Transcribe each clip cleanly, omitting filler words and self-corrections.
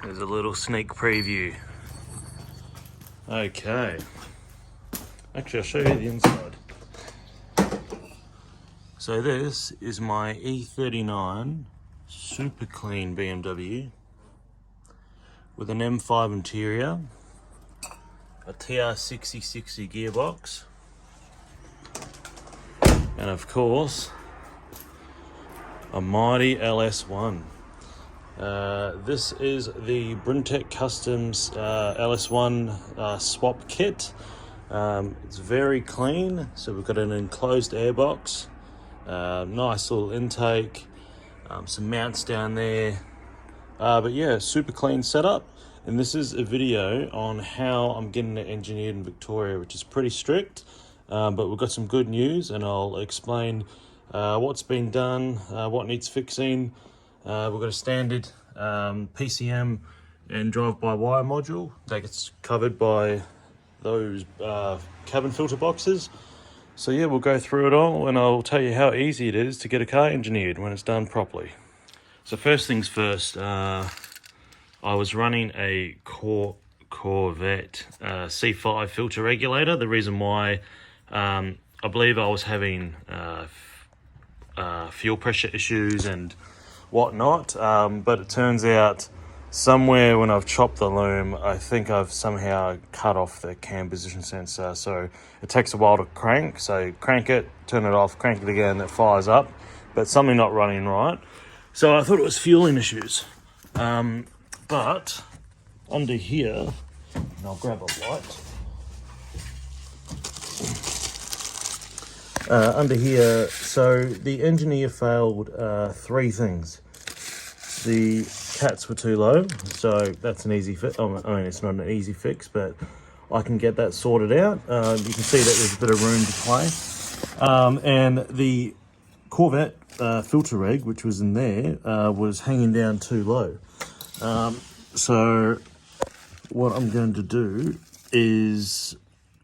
There's a little sneak preview. Okay. Actually, I'll show you the inside. So this is my E39 super clean BMW with an M5 interior, a TR6060 gearbox, and of course a mighty LS1. This is the Brintech Customs LS1 swap kit. It's very clean, so we've got an enclosed airbox, nice little intake, some mounts down there, but yeah, super clean setup. And this is a video on how I'm getting it engineered in Victoria, which is pretty strict, but we've got some good news, and I'll explain what's been done, what needs fixing. We've got a standard PCM and drive-by-wire module that gets covered by those cabin filter boxes. So yeah, we'll go through it all and I'll tell you how easy it is to get a car engineered when it's done properly. So first things first, I was running a Corvette C5 filter regulator. The reason why, I believe I was having fuel pressure issues and whatnot, but it turns out somewhere when I've chopped the loom, I think I've somehow cut off the cam position sensor, so it takes a while to crank. So crank it, turn it off, crank it again, it fires up, but something not running right. So I thought it was fueling issues, but under here, and I'll grab a light. Under here, so the engineer failed three things. The cats were too low, so that's an easy fix. I mean, it's not an easy fix, but I can get that sorted out. You can see that there's a bit of room to play. And the Corvette filter reg, which was in there, was hanging down too low. So what I'm going to do is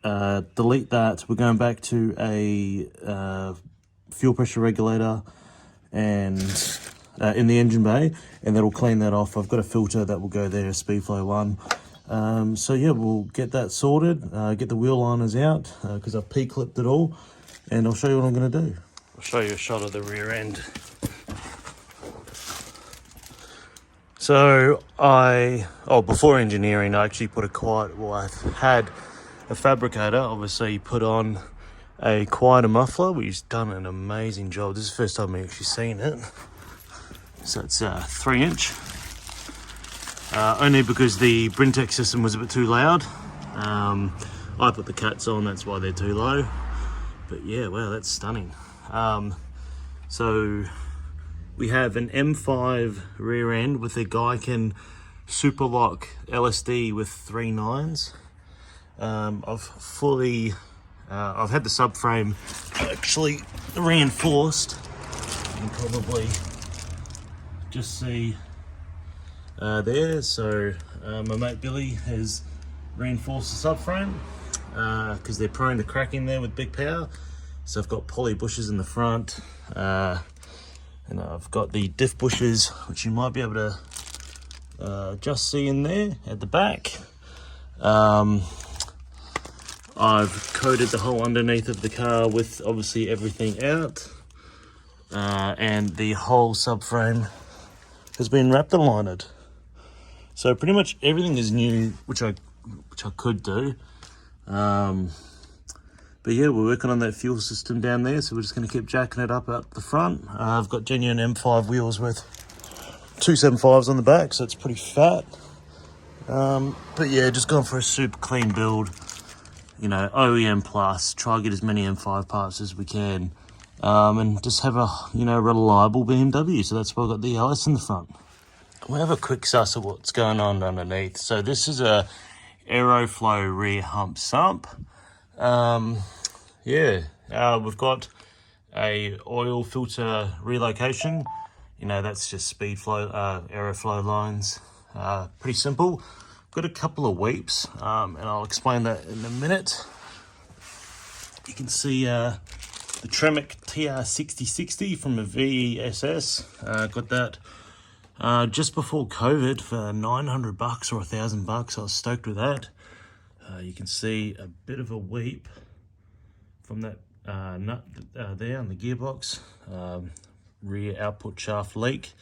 delete that. We're going back to a fuel pressure regulator and in the engine bay, and that'll clean that off. I've got a filter that will go there, a Speedflow one. So yeah, we'll get that sorted, get the wheel liners out because I've P-clipped it all, and I'll show you what I'm going to do. I'll show you a shot of the rear end. So before engineering, I actually put I had a fabricator obviously put on a quieter muffler, which he's done an amazing job. This is the first time I've actually seen it. So it's 3-inch, only because the Brintech system was a bit too loud. I put the cats on, that's why they're too low. But yeah, wow, that's stunning. So we have an M5 rear end with a Geiken Superlock LSD with 3 9s. I've had the subframe actually reinforced. You can probably just see there. So my mate Billy has reinforced the subframe because they're prone to cracking there with big power. So I've got poly bushes in the front, and I've got the diff bushes, which you might be able to just see in there at the back. I've coated the whole underneath of the car with obviously everything out, and the whole subframe has been wrapped and lined. So pretty much everything is new, which I could do. But yeah, we're working on that fuel system down there, so we're just going to keep jacking it up the front. I've got genuine M5 wheels with 275s on the back, so it's pretty fat. But yeah, just going for a super clean build. You know, OEM plus, try to get as many M5 parts as we can, and just have a, reliable BMW. So that's why I've got the LS in the front. We'll have a quick suss of what's going on underneath. So this is a Aeroflow rear hump sump. We've got a oil filter relocation. That's just Speedflow, Aeroflow lines. Pretty simple. Got a couple of weeps, and I'll explain that in a minute. You can see the Tremec TR6060 from a VESS. Got that Just before COVID for 900 bucks or $1,000. I was stoked with that. You can see a bit of a weep from that nut there on the gearbox. Rear output shaft leak.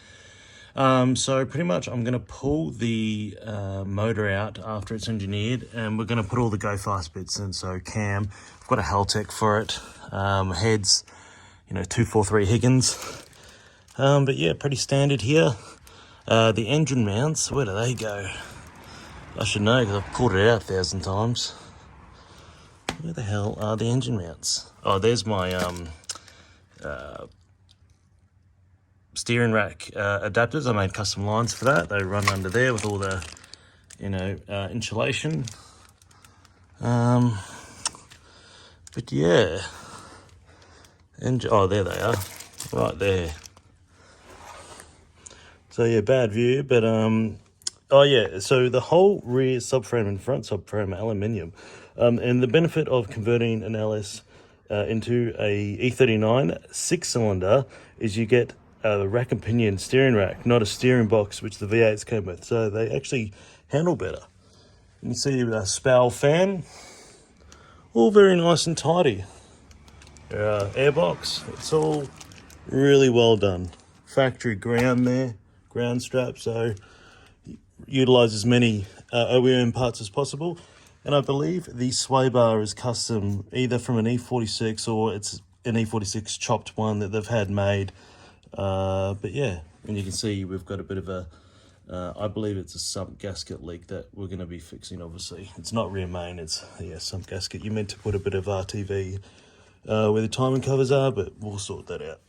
So pretty much I'm going to pull the motor out after it's engineered, and we're going to put all the go fast bits in. So cam, I've got a Haltech for it, heads, 243 Higgins. But yeah, pretty standard here. The engine mounts, where do they go? I should know because I've pulled it out 1,000 times. Where the hell are the engine mounts? Oh, there's my steering rack adapters. I made custom lines for that. They run under there with all the, insulation. But yeah, oh, there they are, right there. So yeah, bad view, but oh yeah, so the whole rear subframe and front subframe are aluminium, and the benefit of converting an LS into a E39 6-cylinder is you get a rack and pinion steering rack, not a steering box, which the V8s came with. So they actually handle better. You can see the spowl fan, all very nice and tidy. Airbox, it's all really well done. Factory ground there, ground strap, so utilize as many OEM parts as possible. And I believe the sway bar is custom, either from an E46 or it's an E46 chopped one that they've had made. But yeah, and you can see we've got a bit of a, I believe it's a sump gasket leak that we're going to be fixing. Obviously, it's not rear main, it's sump gasket. You meant to put a bit of RTV where the timing covers are, but we'll sort that out.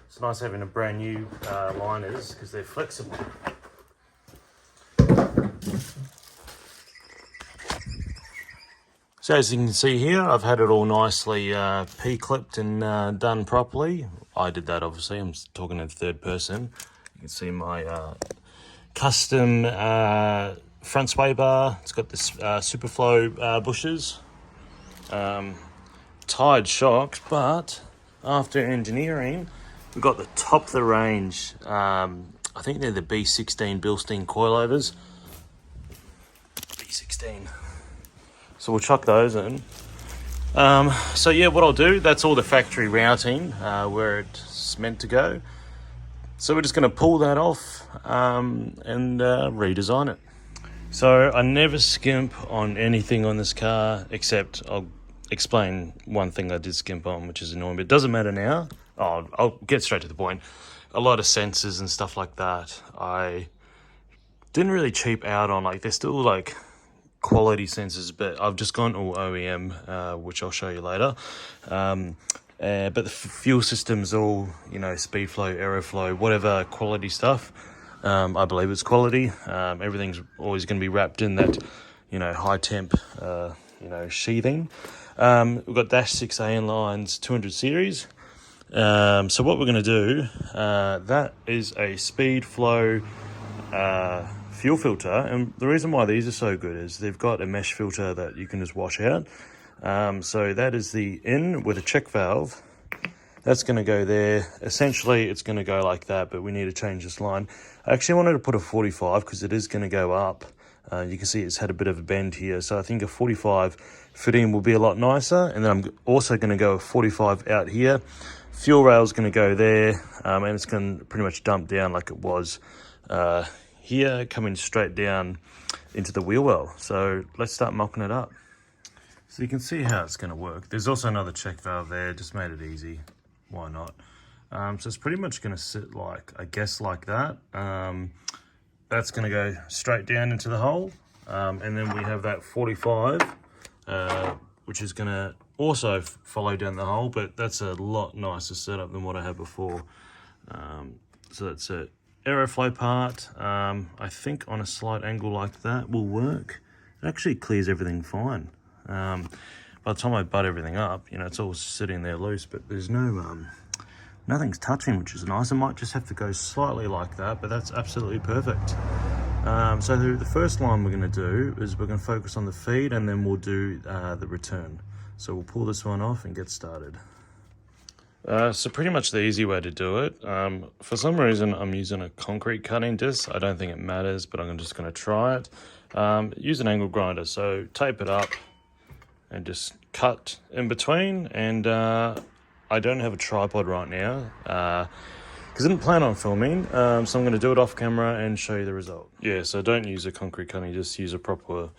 It's nice having a brand new liners because they're flexible. So as you can see here, I've had it all nicely P-clipped and done properly. I did that, obviously. I'm talking in third person. You can see my custom front sway bar. It's got this Superflow bushes. Tied shocks, but after engineering, we've got the top of the range. I think they're the B16 Bilstein coilovers. B16. So we'll chuck those in. So yeah, what I'll do, that's all the factory routing where it's meant to go. So we're just going to pull that off and redesign it. So I never skimp on anything on this car, except I'll explain one thing I did skimp on, which is annoying, but it doesn't matter now. I'll get straight to the point. A lot of sensors and stuff like that, I didn't really cheap out on. Like, they're still like quality sensors, but I've just gone all OEM, which I'll show you later. But the fuel system's all, speed flow, aeroflow, whatever quality stuff. I believe it's quality. Everything's always going to be wrapped in that, high temp, sheathing. We've got dash 6A lines 200 series. So what we're going to do, that is a speed flow fuel filter, and the reason why these are so good is they've got a mesh filter that you can just wash out. So that is the in with a check valve. That's going to go there. Essentially, it's going to go like that, but we need to change this line. I actually wanted to put a 45 because it is going to go up. You can see it's had a bit of a bend here, so I think a 45 fitting will be a lot nicer. And then I'm also going to go a 45 out here. Fuel rail is going to go there, and it's going to pretty much dump down like it was here, coming straight down into the wheel well. So let's start mocking it up. So you can see how it's going to work. There's also another check valve there, just made it easy. Why not? So it's pretty much going to sit like, I guess, like that. That's going to go straight down into the hole. and then we have that 45, which is going to also follow down the hole, but that's a lot nicer setup than what I had before. So that's a aeroflow part. I think on a slight angle like that will work. It actually clears everything fine. By the time I butt everything up, you know, it's all sitting there loose, but there's no, nothing's touching, which is nice. I might just have to go slightly like that, but that's absolutely perfect. So the first line we're going to do is we're going to focus on the feed, and then we'll do the return. So we'll pull this one off and get started. So pretty much the easy way to do it. For some reason, I'm using a concrete cutting disc. I don't think it matters, but I'm just going to try it. Use an angle grinder, so tape it up and just cut in between. And I don't have a tripod right now because I didn't plan on filming, so I'm going to do it off camera and show you the result. Yeah, so don't use a concrete cutting, just use a proper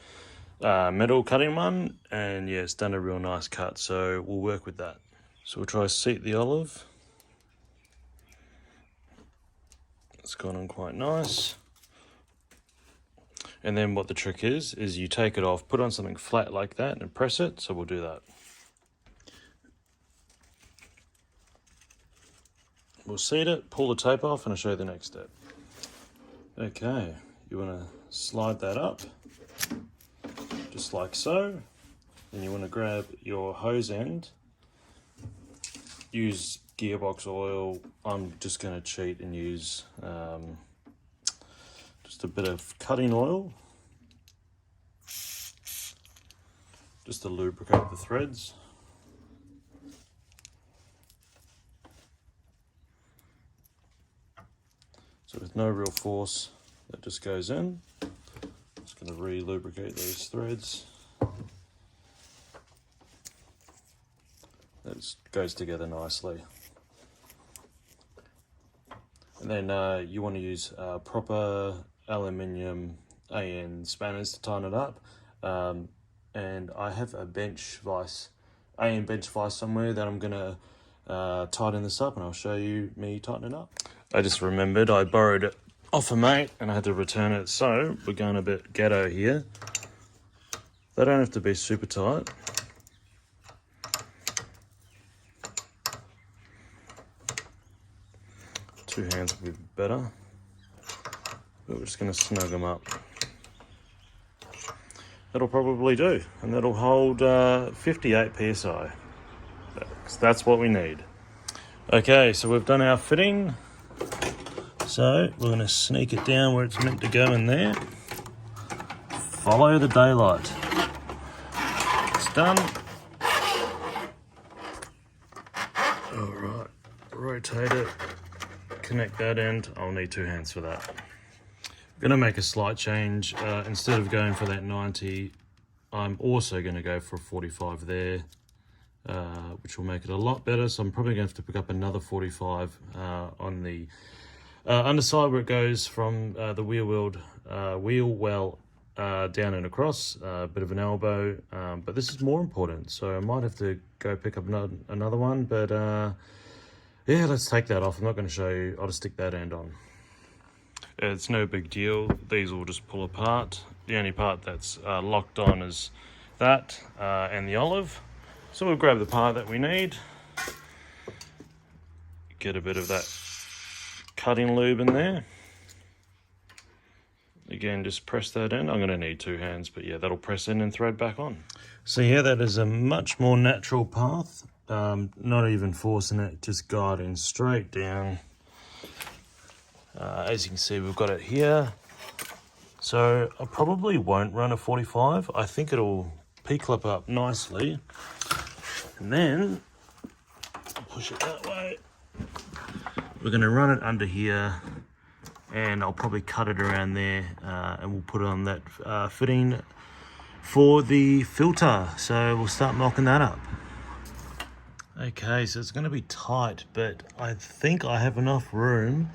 metal cutting one, and yeah, it's done a real nice cut, so we'll work with that. So we'll try seat the olive. It's gone on quite nice. And then what the trick is you take it off, put on something flat like that and press it, so we'll do that. We'll seat it, pull the tape off, and I'll show you the next step. Okay, you want to slide that up, just like so. Then you want to grab your hose end, use gearbox oil. I'm just going to cheat and use just a bit of cutting oil, just to lubricate the threads. So with no real force, that just goes in. Just going to re-lubricate those threads. That just goes together nicely. And then you want to use proper aluminium AN spanners to tighten it up. And I have a bench vise, AN bench vise somewhere that I'm going to tighten this up, and I'll show you me tightening up. I just remembered I borrowed it off a mate and I had to return it, so we're going a bit ghetto here. They don't have to be super tight. Two hands would be better, but we're just going to snug them up. That'll probably do, and that'll hold 58 psi. That's what we need. Okay, so we've done our fitting. So we're going to sneak it down where it's meant to go in there. Follow the daylight. It's done. All right, rotate it. Connect that end. I'll need two hands for that. I'm going to make a slight change. Instead of going for that 90, I'm also going to go for a 45 there, which will make it a lot better. So I'm probably going to have to pick up another 45 on the underside where it goes from the wheel well down and across, a bit of an elbow, but this is more important, so I might have to go pick up another one, but yeah, let's take that off. I'm not going to show you, I'll just stick that end on. It's no big deal, these will just pull apart. The only part that's locked on is that and the olive. So we'll grab the part that we need, get a bit of that cutting lube in there. Again, just press that in. I'm going to need two hands, but yeah, that'll press in and thread back on. So yeah, that is a much more natural path. Not even forcing it, just guiding straight down. As you can see, we've got it here. So I probably won't run a 45. I think it'll P-clip up nicely. And then push it that way. We're going to run it under here, and I'll probably cut it around there, and we'll put it on that fitting for the filter. So we'll start knocking that up. Okay, so it's going to be tight, but I think I have enough room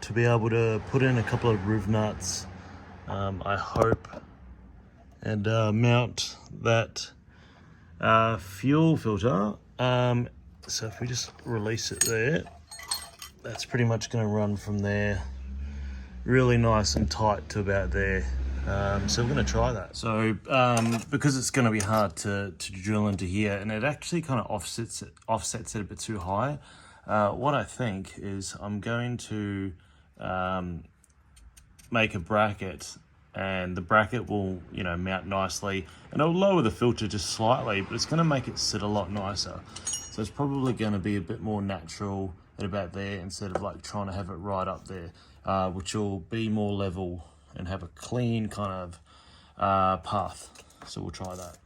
to be able to put in a couple of roof nuts, I hope, and mount that fuel filter. So if we just release it there, that's pretty much going to run from there really nice and tight to about there. So we're going to try that. So because it's going to be hard to drill into here, and it actually kind of offsets it a bit too high, what I think is I'm going to make a bracket, and the bracket will, you know, mount nicely, and it'll lower the filter just slightly, but it's going to make it sit a lot nicer. So it's probably going to be a bit more natural at about there, instead of like trying to have it right up there, which will be more level and have a clean kind of path. So we'll try that.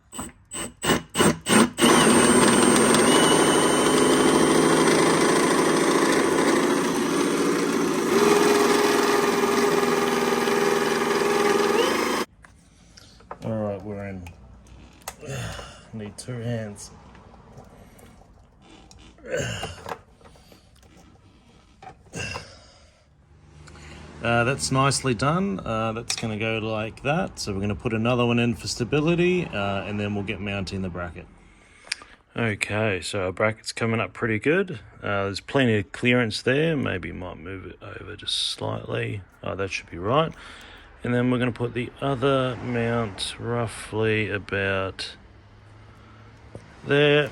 All right, we're in. Need 2 hands. That's nicely done. That's going to go like that. So we're going to put another one in for stability, and then we'll get mounting the bracket. Okay, so our bracket's coming up pretty good. There's plenty of clearance there. Maybe might move it over just slightly. Oh, that should be right. And then we're going to put the other mount roughly about there.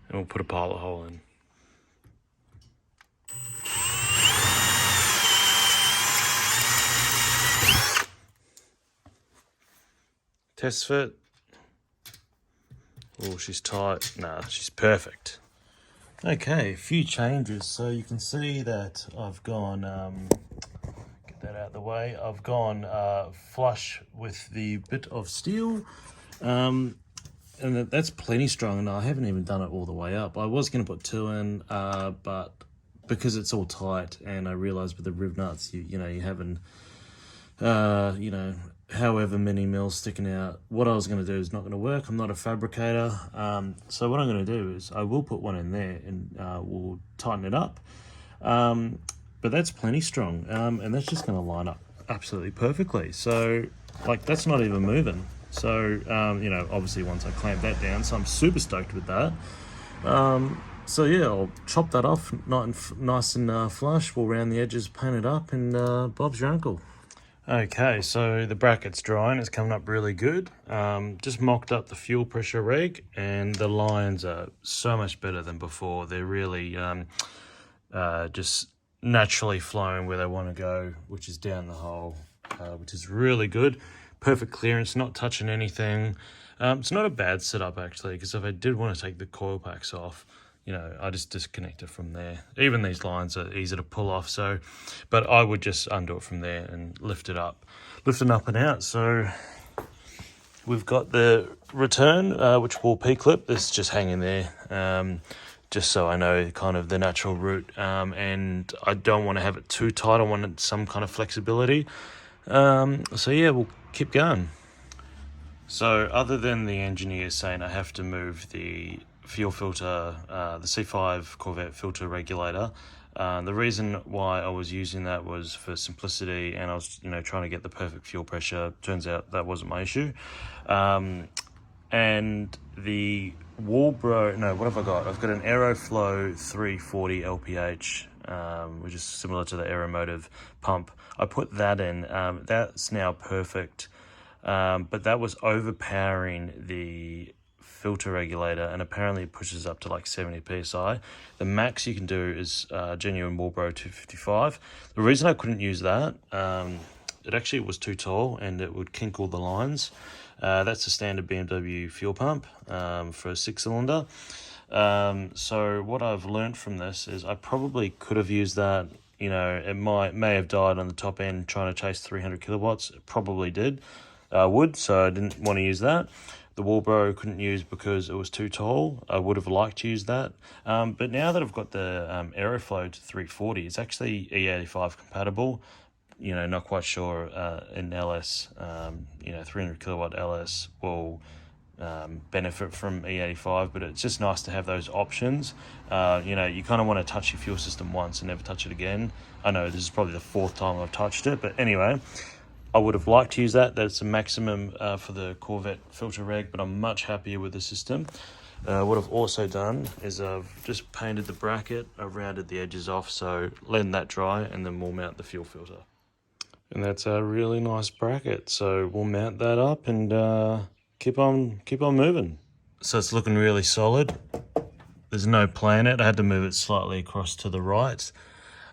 And we'll put a pilot hole in. Test fit. Oh, she's tight. Nah, she's perfect. Okay, a few changes. So you can see that I've gone, get that out of the way. I've gone flush with the bit of steel. And that's plenty strong, and I haven't even done it all the way up. I was going to put 2 in, but because it's all tight, and I realised with the riv nuts, you know, you haven't, you know, however many mils sticking out, what I was going to do is not going to work. I'm not a fabricator. So what I'm going to do is I will put one in there, and we'll tighten it up. But that's plenty strong, and that's just going to line up absolutely perfectly. So, like, that's not even moving. So, you know, obviously once I clamp that down, so I'm super stoked with that. So yeah, I'll chop that off nice and flush. We'll round the edges, paint it up, and Bob's your uncle. Okay, so the bracket's drying. It's coming up really good. Just mocked up the fuel pressure reg, and the lines are so much better than before. They're really just naturally flowing where they want to go, which is down the hole, which is really good. Perfect clearance, not touching anything. It's not a bad setup actually, because if I did want to take the coil packs off, you know, I just disconnect it from there. Even these lines are easy to pull off, so, but I would just undo it from there and lift it up and out. So we've got the return, which will P-clip. This is just hanging there, just so I know kind of the natural route, and I don't want to have it too tight. I want some kind of flexibility. So yeah, we'll keep going. So other than the engineer saying I have to move the fuel filter, the C5 Corvette filter regulator, the reason why I was using that was for simplicity, and I was, you know, trying to get the perfect fuel pressure. Turns out that wasn't my issue. And the Walbro, no, what have I got? I've got an Aeroflow 340 LPH, which is similar to the Aeromotive pump. I put that in. That's now perfect, but that was overpowering the filter regulator, and apparently it pushes up to like 70 psi. The max you can do is genuine Walbro 255. The reason I couldn't use that, it actually was too tall and it would kink all the lines. That's a standard BMW fuel pump for a 6-cylinder. So what I've learned from this is I probably could have used that. You know, it may have died on the top end trying to chase 300 kilowatts. It probably did, would, so I didn't want to use that. The Walbro couldn't use because it was too tall. I would have liked to use that. But now that I've got the Aeroflow to 340, it's actually E85 compatible. You know, not quite sure in LS, you know, 300 kilowatt LS will benefit from E85, but it's just nice to have those options. You know, you kind of want to touch your fuel system once and never touch it again. I know this is probably the 4th time I've touched it, but anyway, I would have liked to use that. That's a maximum for the Corvette filter reg, but I'm much happier with the system. What I've also done is I've just painted the bracket, I've rounded the edges off, so letting that dry, and then we'll mount the fuel filter. And that's a really nice bracket, so we'll mount that up and keep on moving. So it's looking really solid. There's no planet. I had to move it slightly across to the right,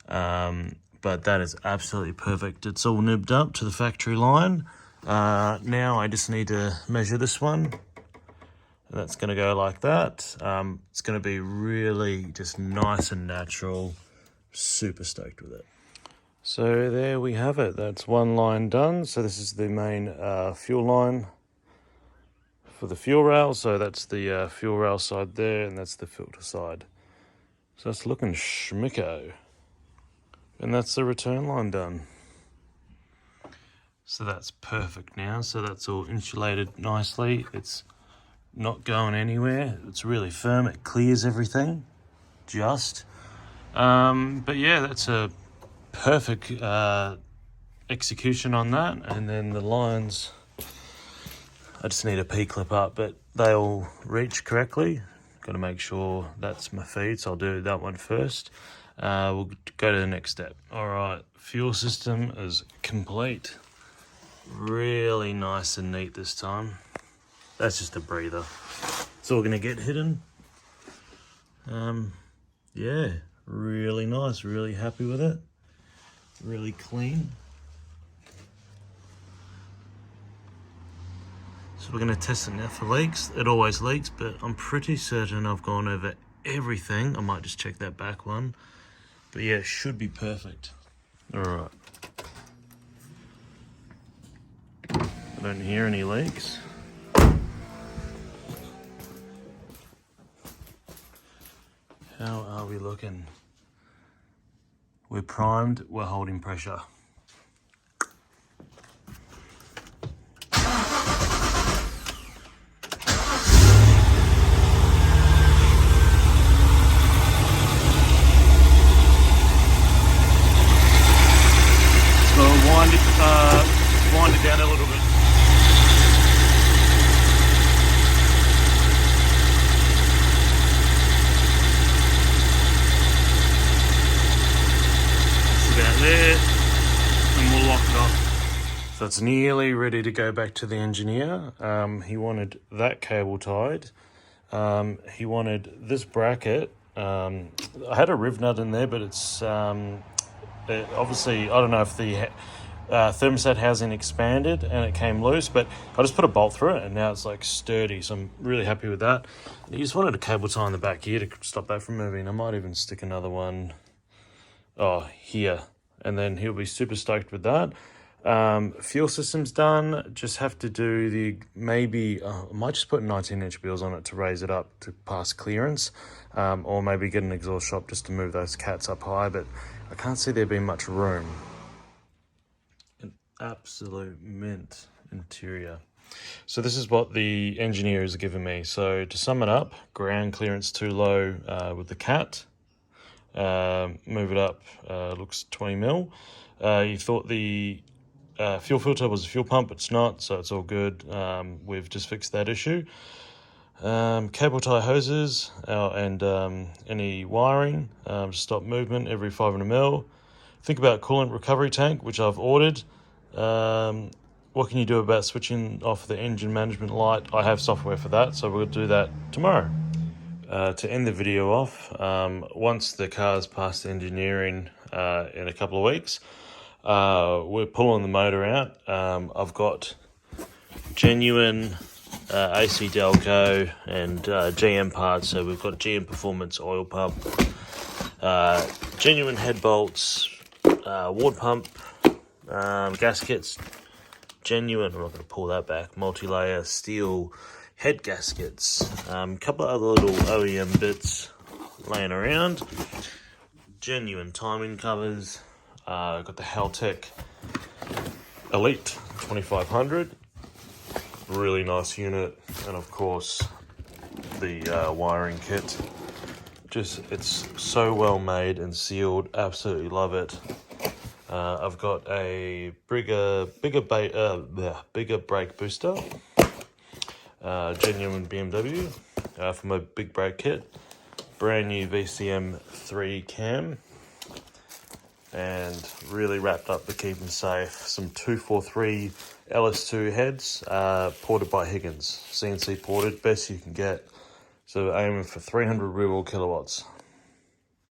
but that is absolutely perfect. It's all nibbed up to the factory line. Now I just need to measure this one. That's going to go like that. It's going to be really just nice and natural. Super stoked with it. So there we have it. That's one line done. So this is the main fuel line for the fuel rail. So that's the fuel rail side there, and that's the filter side. So that's looking schmicko. And that's the return line done. So that's perfect now. So that's all insulated nicely. It's not going anywhere. It's really firm. It clears everything. But yeah, that's a perfect execution on that. And then the lines, I just need a P-clip up, but they all reach correctly. Got to make sure that's my feed, so I'll do that one first. We'll go to the next step. All right, fuel system is complete. Really nice and neat this time. That's just a breather. It's all gonna get hidden. Yeah, really nice, really happy with it. Really clean. So we're gonna test it now for leaks. It always leaks, but I'm pretty certain I've gone over everything. I might just check that back one. But yeah, it should be perfect. All right. I don't hear any leaks. How are we looking? We're primed, we're holding pressure. So wind it down a little bit. There, and we'll lock it off. So it's nearly ready to go back to the engineer. He wanted that cable tied. He wanted this bracket. I had a riv nut in there, but it's obviously, I don't know if the thermostat housing expanded and it came loose, but I just put a bolt through it and now it's like sturdy, so I'm really happy with that. He just wanted a cable tie in the back here to stop that from moving. I might even stick another one here, and then he'll be super stoked with that. Fuel system's done. Just have to do the I might just put 19-inch wheels on it to raise it up to pass clearance, or maybe get an exhaust shop just to move those cats up high, but I can't see there being much room. An absolute mint interior. So this is what the engineer has given me. So to sum it up, ground clearance too low with the cat. Move it up, looks 20 mil. You thought the fuel filter was a fuel pump, it's not, so it's all good. We've just fixed that issue. Cable tie hoses and any wiring, stop movement every 500 mil. Think about coolant recovery tank, which I've ordered. What can you do about switching off the engine management light? I have software for that, so we'll do that tomorrow. To end the video off, once the car's passed engineering in a couple of weeks, we're pulling the motor out. I've got genuine AC Delco and GM parts, so we've got GM Performance oil pump, genuine head bolts, water pump, gaskets, genuine, I'm not going to pull that back, multi-layer steel head gaskets, a couple of other little OEM bits laying around, genuine timing covers, got the Haltech Elite 2500, really nice unit, and of course the wiring kit. It's so well made and sealed, absolutely love it. I've got a bigger brake booster, genuine BMW, for my big brake kit. Brand new VCM 3 cam. And really wrapped up to keep them safe. Some 243 LS2 heads, ported by Higgins. CNC ported, best you can get. So aiming for 300 real kilowatts.